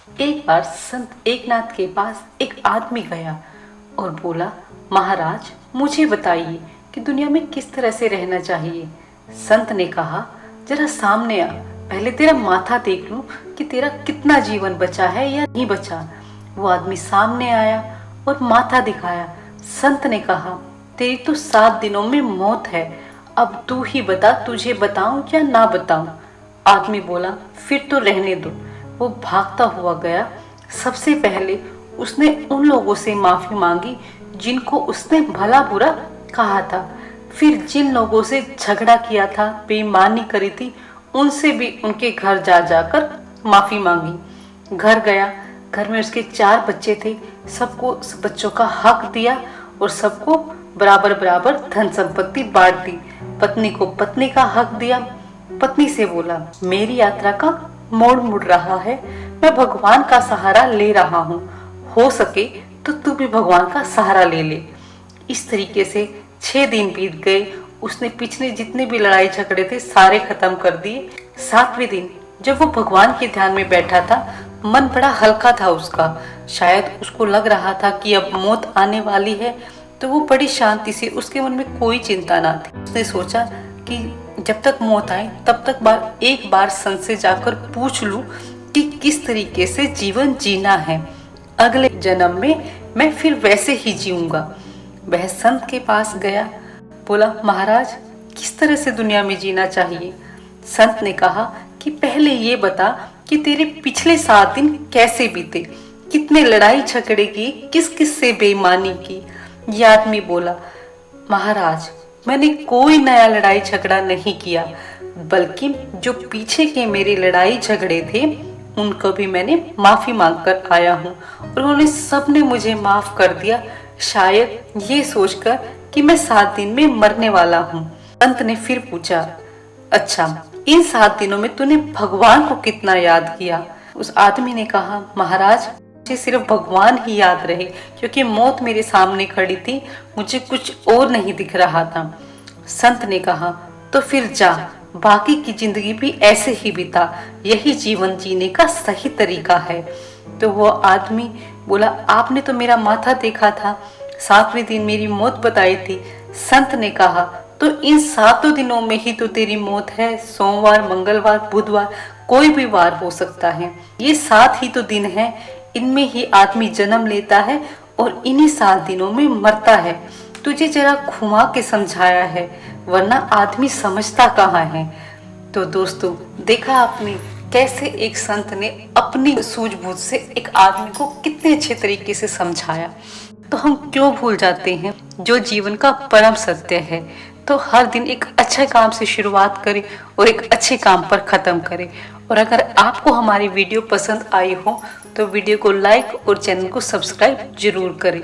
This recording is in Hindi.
एक बार संत एकनाथ के पास एक आदमी गया और बोला, महाराज मुझे बताइए कि दुनिया में किस तरह से रहना चाहिए। संत ने कहा, जरा सामने आ, पहले तेरा माथा देख लूं कि तेरा कितना जीवन बचा है या नहीं बचा। वो आदमी सामने आया और माथा दिखाया। संत ने कहा, तेरी तो 7 दिनों में मौत है, अब तू ही बता, तुझे बताऊं या ना बताऊं। आदमी बोला, फिर तो रहने दो। वो भागता हुआ गया। सबसे पहले उसने उन लोगों से माफी मांगी जिनको उसने भला बुरा कहा था। फिर जिन लोगों से झगड़ा किया था, बेईमानी करी थी, उनसे भी उनके घर जा जाकर माफी मांगी। घर गया, घर में उसके 4 बच्चे थे। सबको बच्चों का हक दिया और सबको बराबर बराबर धन संपत्ति बांट दी। पत्नी को पत्नी का हक दिया। पत्नी से बोला, मेरी यात्रा का मोड़ मुड़ रहा है, मैं भगवान का सहारा ले रहा हूँ, हो सके तो तू भी भगवान का सहारा ले ले। इस तरीके से 6 दिन बीत गए। उसने पिछले जितने भी लड़ाई झगड़े थे सारे खत्म कर दिए। 7वें दिन जब वो भगवान के ध्यान में बैठा था, मन बड़ा हल्का था उसका। शायद उसको लग रहा था कि अब मौत आने वाली है, तो वो बड़ी शांति से, उसके मन में कोई चिंता ना थी। उसने सोचा कि जब तक मौत आए तब तक एक बार संत से जाकर पूछ लूं कि किस तरीके से जीवन जीना है। अगले जन्म में मैं फिर वैसे ही जीऊंगा। वह संत के पास गया, बोला, महाराज किस तरह से दुनिया में जीना चाहिए। संत ने कहा कि पहले ये बता कि तेरे पिछले 7 दिन कैसे बीते, कितने लड़ाई झगड़े की, किस किस से बेईमानी की। ये आदमी बोला, महाराज मैंने कोई नया लड़ाई झगड़ा नहीं किया, बल्कि जो पीछे के मेरे लड़ाई झगड़े थे उनको भी मैंने माफी मांग कर आया हूँ और उन्होंने सबने मुझे माफ कर दिया, शायद ये सोचकर कि मैं 7 दिन में मरने वाला हूँ। संत ने फिर पूछा, अच्छा इन 7 दिनों में तूने भगवान को कितना याद किया। उस आदमी ने कहा, महाराज मुझे सिर्फ भगवान ही याद रहे, क्योंकि मौत मेरे सामने खड़ी थी, मुझे कुछ और नहीं दिख रहा था। संत ने कहा, तो फिर जा, बाकी की जिंदगी भी ऐसे ही बिता, यही जीवन जीने का सही तरीका है। तो वो आदमी बोला, आपने तो मेरा माथा देखा था, 7वें दिन मेरी मौत बताई थी। संत ने कहा, तो इन 7 दिनों में ही तो तेरी मौत है। सोमवार, मंगलवार, बुधवार, कोई भी वार हो सकता है। ये 7 ही तो दिन है, इनमें ही आदमी जन्म लेता है और इन्हीं 7 दिनों में मरता है। तुझे जरा घुमा के समझाया है, वरना आदमी समझता कहाँ है। तो दोस्तों, देखा आपने कैसे एक संत ने अपनी सूझबूझ से एक आदमी को कितने अच्छे तरीके से समझाया। तो हम क्यों भूल जाते हैं जो जीवन का परम सत्य है। तो हर दिन एक अच्छे काम से शुरुआत करें और एक अच्छे काम पर खत्म करें। और अगर आपको हमारी वीडियो पसंद आई हो तो वीडियो को लाइक और चैनल को सब्सक्राइब जरूर करें।